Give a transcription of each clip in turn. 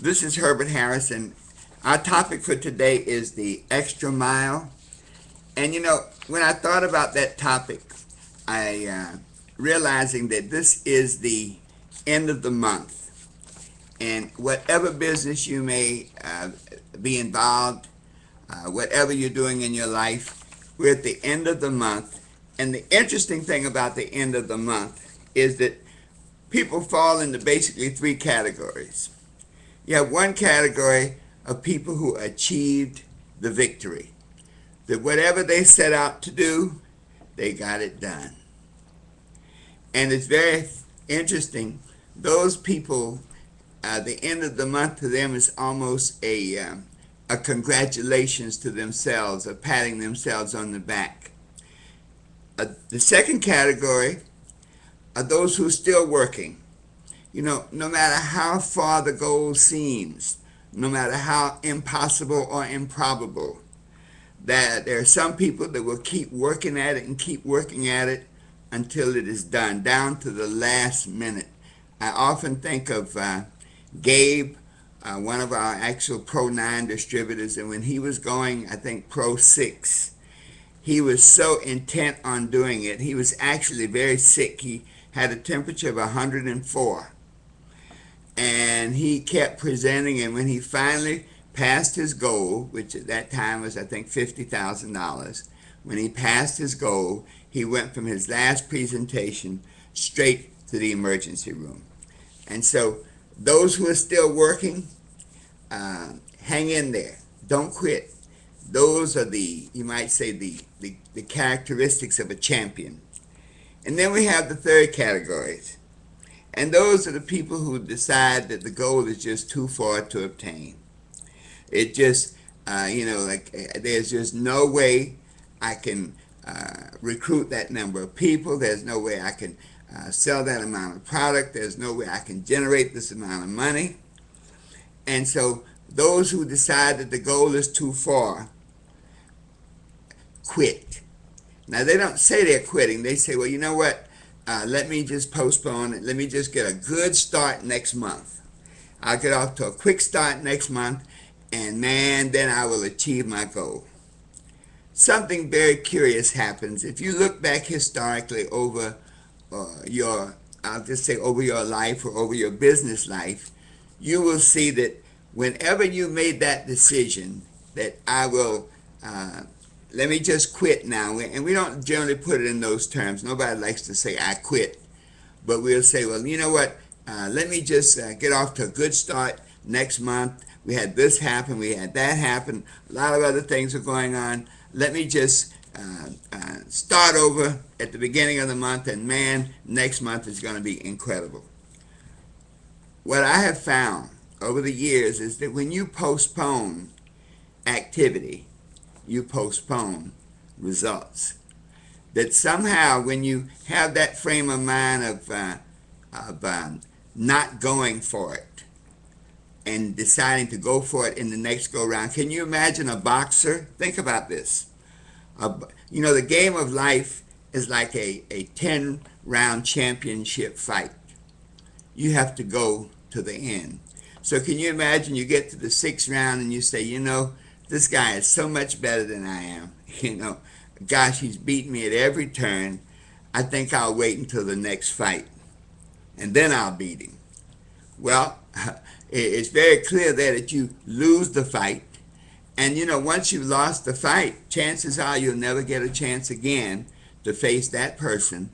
This is Herbert Harrison. Our topic for today is the extra mile. And when I thought about that topic, I realizing that this is the end of the month. And whatever business you may be involved, whatever you're doing in your life, we're at the end of the month. And the interesting thing about the end of the month is that people fall into basically three categories. You have one category of people who achieved the victory. That whatever they set out to do, they got it done. And it's very interesting. Those people, the end of the month to them is almost a congratulations to themselves, a patting themselves on the back. The second category are those who are still working. No matter how far the goal seems, no matter how impossible or improbable, that there are some people that will keep working at it and keep working at it until it is done, down to the last minute. I often think of Gabe, one of our actual Pro 9 distributors, and when he was going, I think, Pro 6, he was so intent on doing it. He was actually very sick. He had a temperature of 104. And he kept presenting, and when he finally passed his goal, which at that time was, I think, $50,000, when he passed his goal, he went from his last presentation straight to the emergency room. And so those who are still working, hang in there. Don't quit. Those are you might say, the characteristics of a champion. And then we have the third categories. And those are the people who decide that the goal is just too far to obtain. It just, there's just no way I can recruit that number of people. There's no way I can sell that amount of product. There's no way I can generate this amount of money. And so those who decide that the goal is too far quit. Now, they don't say they're quitting. They say, well, you know what? Let me just postpone it. Let me just get a good start next month. I'll get off to a quick start next month, and man, then I will achieve my goal. Something very curious happens. If you look back historically over I'll just say over your life or over your business life, you will see that whenever you made that decision that I will let me just quit now. And we don't generally put it in those terms. Nobody likes to say, I quit. But we'll say, well, you know what? Let me just get off to a good start next month. We had this happen. We had that happen. A lot of other things are going on. Let me just start over at the beginning of the month. And man, next month is going to be incredible. What I have found over the years is that when you postpone activity, you postpone results. That somehow when you have that frame of mind of not going for it and deciding to go for it in the next go round, can you imagine a boxer? Think about this. The game of life is like a 10-round championship fight. You have to go to the end. So can you imagine you get to the 6th round and you say, this guy is so much better than I am. Gosh, he's beaten me at every turn. I think I'll wait until the next fight, and then I'll beat him. Well, it's very clear there that you lose the fight. And, once you've lost the fight, chances are you'll never get a chance again to face that person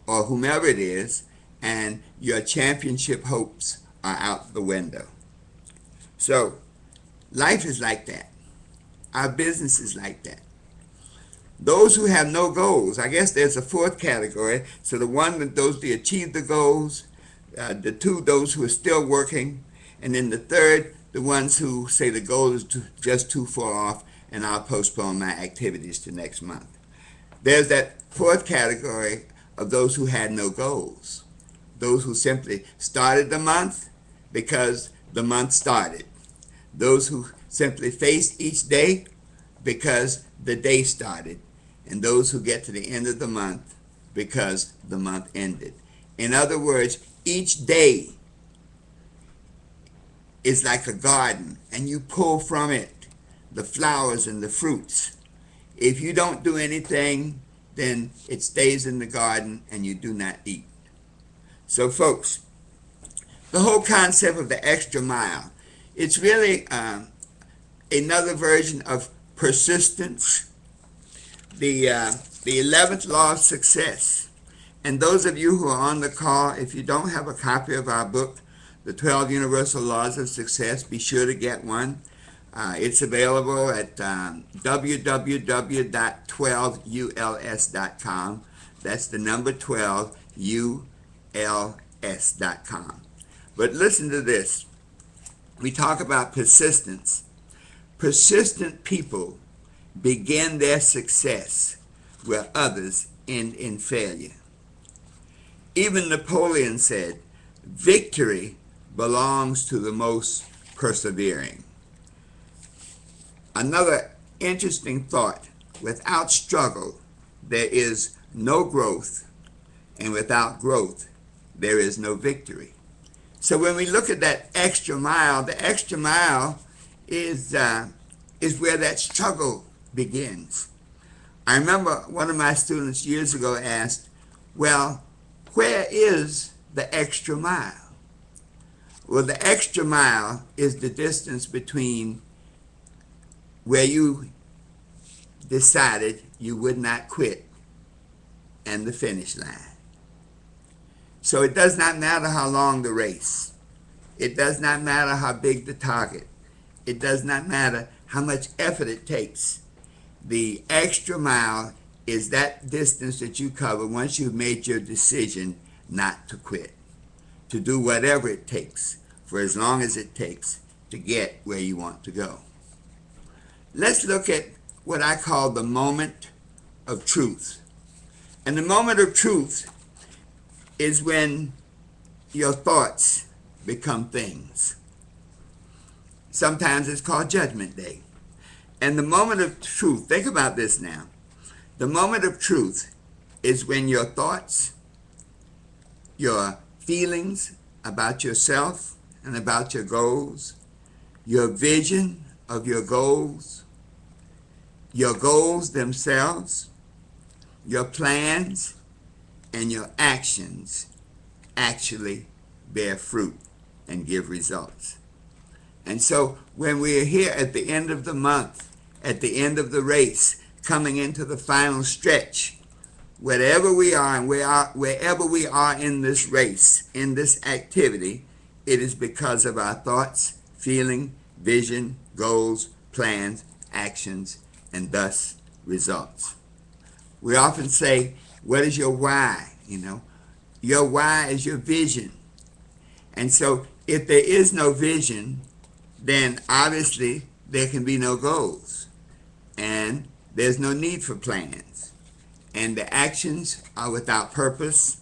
or whomever it is, and your championship hopes are out the window. So, life is like that. Our business is like that. Those who have no goals, I guess there's a fourth category. So the one that those who achieve the goals, the two, those who are still working, and then the third, the ones who say the goal is just too far off and I'll postpone my activities to next month. There's that fourth category of those who had no goals. Those who simply started the month because the month started. Those who simply faced each day because the day started. And those who get to the end of the month because the month ended. In other words, each day is like a garden, and you pull from it the flowers and the fruits. If you don't do anything, then it stays in the garden and you do not eat. So folks, the whole concept of the extra mile, it's really another version of persistence, the 11th law of success. And those of you who are on the call, if you don't have a copy of our book, The 12 Universal Laws of Success, be sure to get one. It's available at www.12uls.com. That's the number 12uls.com. But listen to this. We talk about persistence. Persistent people begin their success where others end in failure. Even Napoleon said, victory belongs to the most persevering. Another interesting thought, without struggle, there is no growth, and without growth, there is no victory. So when we look at that extra mile, the extra mile is where that struggle begins. I remember one of my students years ago asked, well, where is the extra mile? Well, the extra mile is the distance between where you decided you would not quit and the finish line. So it does not matter how long the race. It does not matter how big the target. It does not matter how much effort it takes. The extra mile is that distance that you cover once you've made your decision not to quit, to do whatever it takes, for as long as it takes to get where you want to go. Let's look at what I call the moment of truth. And the moment of truth is when your thoughts become things. Sometimes it's called Judgment Day. And the moment of truth, think about this now. The moment of truth is when your thoughts, your feelings about yourself and about your goals, your vision of your goals themselves, your plans, and your actions actually bear fruit and give results. And so when we are here at the end of the month, at the end of the race, coming into the final stretch, wherever we are and wherever we are in this race, in this activity, it is because of our thoughts, feeling, vision, goals, plans, actions, and thus results. We often say, what is your why? Your why is your vision. And so if there is no vision, then obviously there can be no goals. And there's no need for plans. And the actions are without purpose.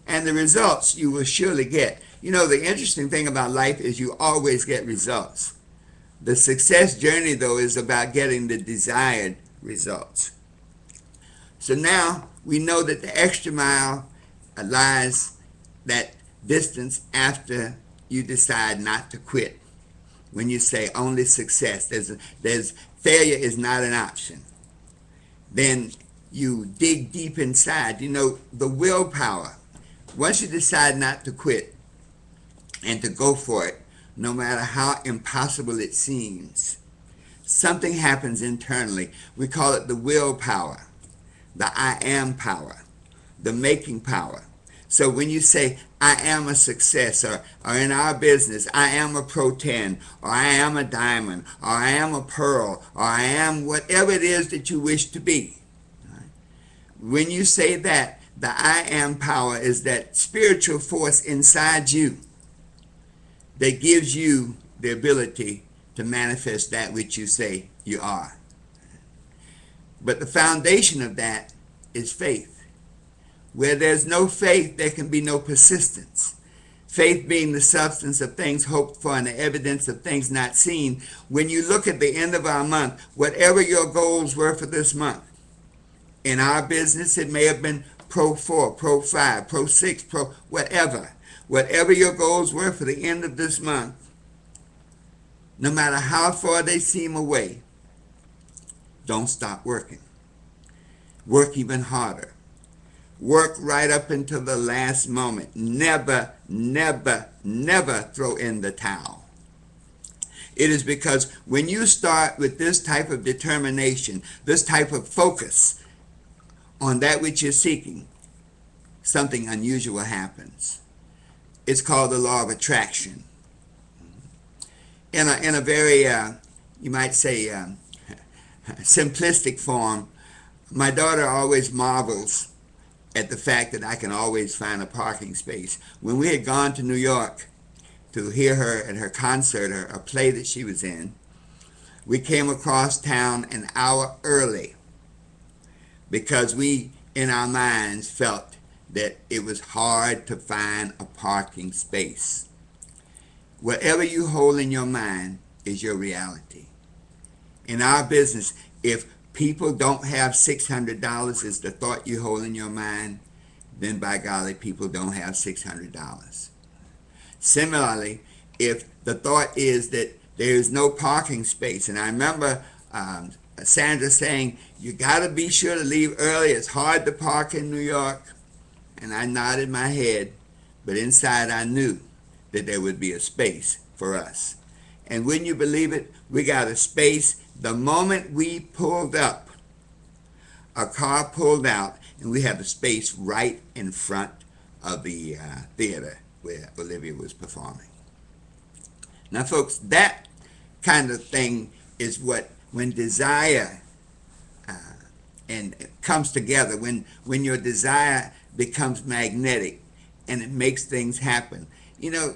And the results you will surely get. The interesting thing about life is you always get results. The success journey, though, is about getting the desired results. So now we know that the extra mile lies that distance after you decide not to quit. When you say only success, failure is not an option. Then you dig deep inside. The willpower. Once you decide not to quit and to go for it, no matter how impossible it seems, something happens internally. We call it the willpower, the I am power, the making power. So when you say, I am a success, or in our business, I am a Pro 10, or I am a diamond, or I am a pearl, or I am whatever it is that you wish to be. When you say that, the I am power is that spiritual force inside you that gives you the ability to manifest that which you say you are. But the foundation of that is faith. Where there's no faith, there can be no persistence. Faith being the substance of things hoped for and the evidence of things not seen. When you look at the end of our month, whatever your goals were for this month, in our business, it may have been Pro 4, Pro 5, Pro 6, Pro whatever. Whatever your goals were for the end of this month, no matter how far they seem away, don't stop working. Work even harder. Work right up until the last moment. Never, never, never throw in the towel. It is because when you start with this type of determination, this type of focus on that which you're seeking, something unusual happens. It's called the law of attraction. In a very, you might say, simplistic form, my daughter always marvels at the fact that I can always find a parking space. When we had gone to New York to hear her at her concert, or a play that she was in, we came across town an hour early because we, in our minds, felt that it was hard to find a parking space. Whatever you hold in your mind is your reality. In our business, if people don't have $600 as the thought you hold in your mind, then by golly, people don't have $600. Similarly, if the thought is that there is no parking space, and I remember Sandra saying, you got to be sure to leave early. It's hard to park in New York. And I nodded my head, but inside I knew that there would be a space for us. And wouldn't you believe it? We got a space the moment we pulled up. A car pulled out, and we had a space right in front of the theater where Olivia was performing. Now, folks, that kind of thing is what, when desire and it comes together, when your desire becomes magnetic and it makes things happen. You know,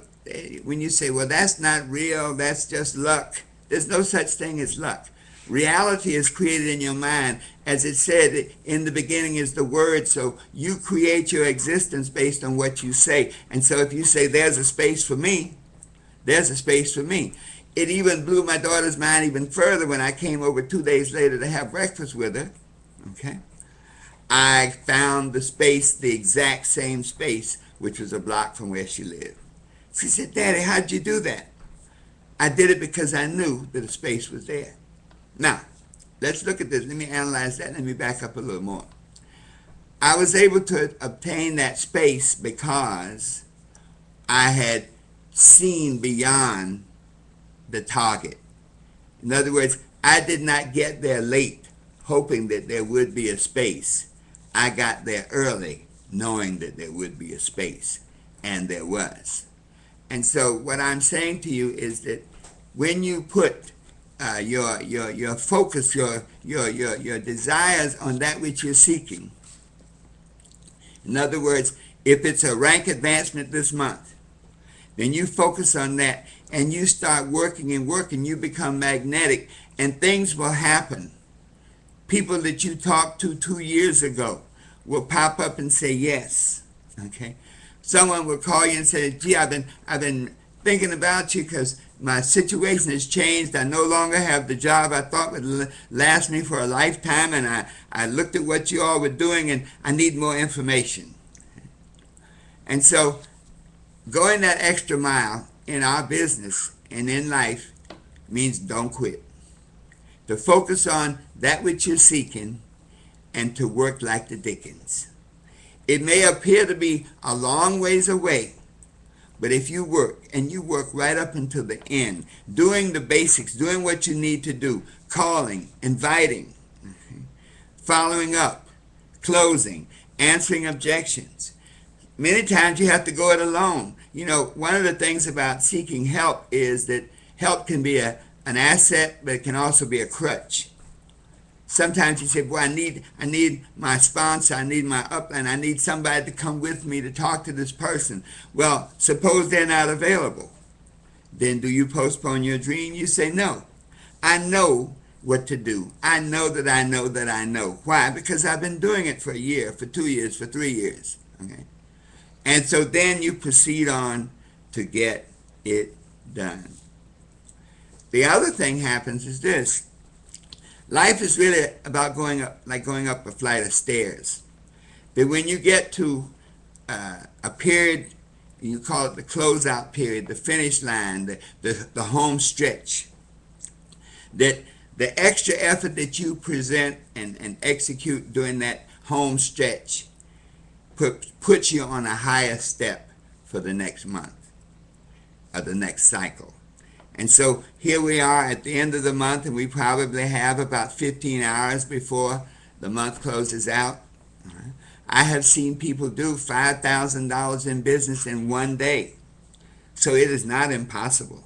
when you say, well, that's not real, that's just luck, there's no such thing as luck. Reality is created in your mind. As it said, in the beginning is the Word, so you create your existence based on what you say. And so if you say, there's a space for me, there's a space for me. It even blew my daughter's mind even further when I came over 2 days later to have breakfast with her. Okay? I found the space, the exact same space, which was a block from where she lived. She said, Daddy, how'd you do that? I did it because I knew that a space was there. Now, let's look at this. Let me analyze that. Let me back up a little more. I was able to obtain that space because I had seen beyond the target. In other words, I did not get there late hoping that there would be a space. I got there early knowing that there would be a space, and there was. And so what I'm saying to you is that when you put your focus, your desires on that which you're seeking, in other words, if it's a rank advancement this month, then you focus on that and you start working and working, you become magnetic, and things will happen. People that you talked to 2 years ago will pop up and say yes. Okay? Someone will call you and say, gee, I've been thinking about you because my situation has changed. I no longer have the job I thought would last me for a lifetime, and I looked at what you all were doing, and I need more information. And so going that extra mile in our business and in life means don't quit. To focus on that which you're seeking and to work like the Dickens. It may appear to be a long ways away, but if you work, and you work right up until the end, doing the basics, doing what you need to do, calling, inviting, following up, closing, answering objections. Many times you have to go it alone. You know, one of the things about seeking help is that help can be an asset, but it can also be a crutch. Sometimes you say, boy, I need my sponsor, I need my upline, I need somebody to come with me to talk to this person. Well, suppose they're not available. Then do you postpone your dream? You say, no. I know what to do. I know that I know that I know. Why? Because I've been doing it for a year, for 2 years, for 3 years. Okay? And so then you proceed on to get it done. The other thing happens is this. Life is really about going up a flight of stairs. That when you get to a period You call it the closeout period, the finish line, the home stretch. That the extra effort that you present and execute during that home stretch puts you on a higher step for the next month or the next cycle. And so here we are at the end of the month, and we probably have about 15 hours before the month closes out. I have seen people do $5,000 in business in one day. So it is not impossible.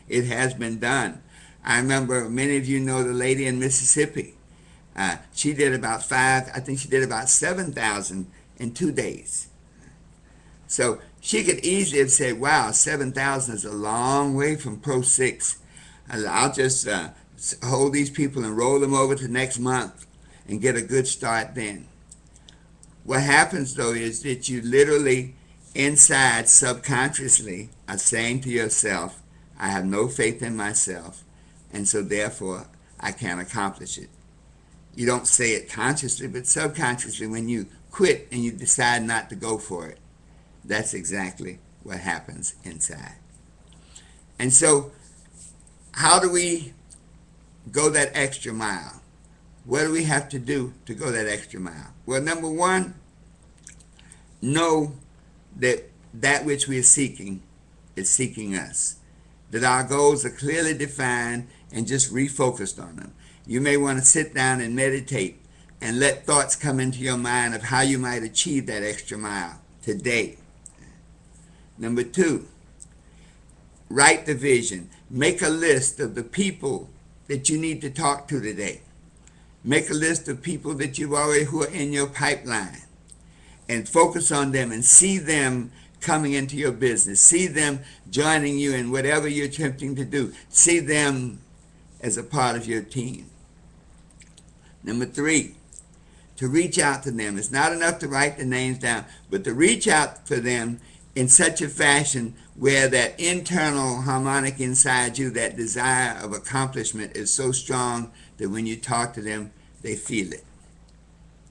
It has been done. I remember many of you know the lady in Mississippi. She did about I think she did about 7,000 in 2 days. So she could easily have said, wow, 7,000 is a long way from Pro 6. I'll just hold these people and roll them over to next month and get a good start then. What happens though is that you literally inside subconsciously are saying to yourself, I have no faith in myself, and so therefore I can't accomplish it. You don't say it consciously, but subconsciously when you quit and you decide not to go for it, that's exactly what happens inside. And so how do we go that extra mile? What do we have to do to go that extra mile? Well, number one, know that that which we are seeking is seeking us. That our goals are clearly defined and just refocused on them. You may want to sit down and meditate and let thoughts come into your mind of how you might achieve that extra mile today. Number two, write the vision. Make a list of the people that you need to talk to today. Make a list of people that who are in your pipeline, and focus on them and see them coming into your business. See them joining you in whatever you're attempting to do. See them as a part of your team. Number three, to reach out to them. It's not enough to write the names down, but to reach out for them in such a fashion where that internal harmonic inside you, that desire of accomplishment is so strong that when you talk to them, they feel it.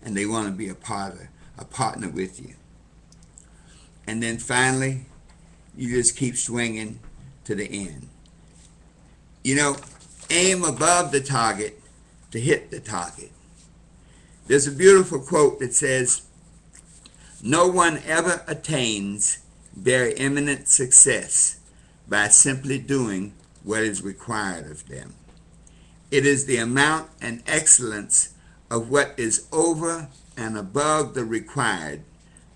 And they want to be a partner with you. And then finally, you just keep swinging to the end. You know, aim above the target to hit the target. There's a beautiful quote that says, no one ever attains very eminent success by simply doing what is required of them. It is the amount and excellence of what is over and above the required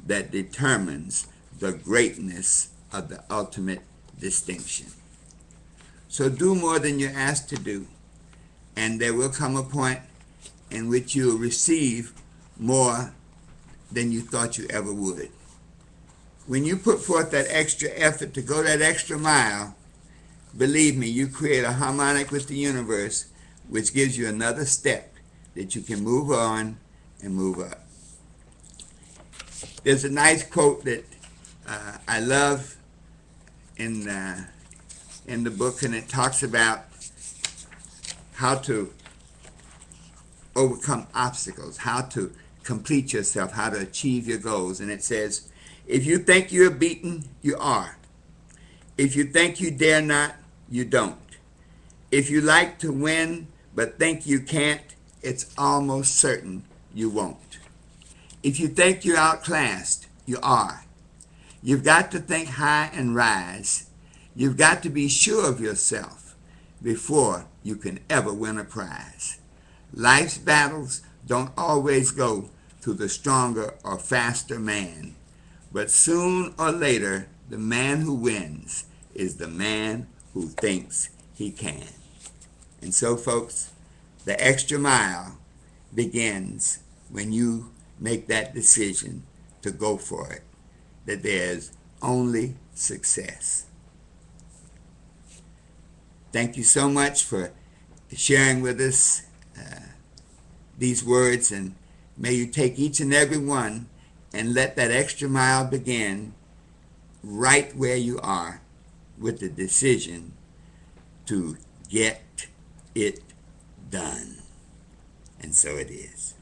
that determines the greatness of the ultimate distinction. So do more than you're asked to do, and there will come a point in which you will receive more than you thought you ever would. When you put forth that extra effort to go that extra mile, believe me, you create a harmonic with the universe, which gives you another step that you can move on and move up. There's a nice quote that I love in the book, and it talks about how to overcome obstacles, how to complete yourself, how to achieve your goals. And it says, if you think you're beaten, you are. If you think you dare not, you don't. If you like to win but think you can't, it's almost certain you won't. If you think you're outclassed, you are. You've got to think high and rise. You've got to be sure of yourself before you can ever win a prize. Life's battles don't always go to the stronger or faster man, but soon or later, the man who wins is the man who thinks he can. And so, folks, the extra mile begins when you make that decision to go for it, that there's only success. Thank you so much for sharing with us these words, and may you take each and every one and let that extra mile begin right where you are with the decision to get it done. And so it is.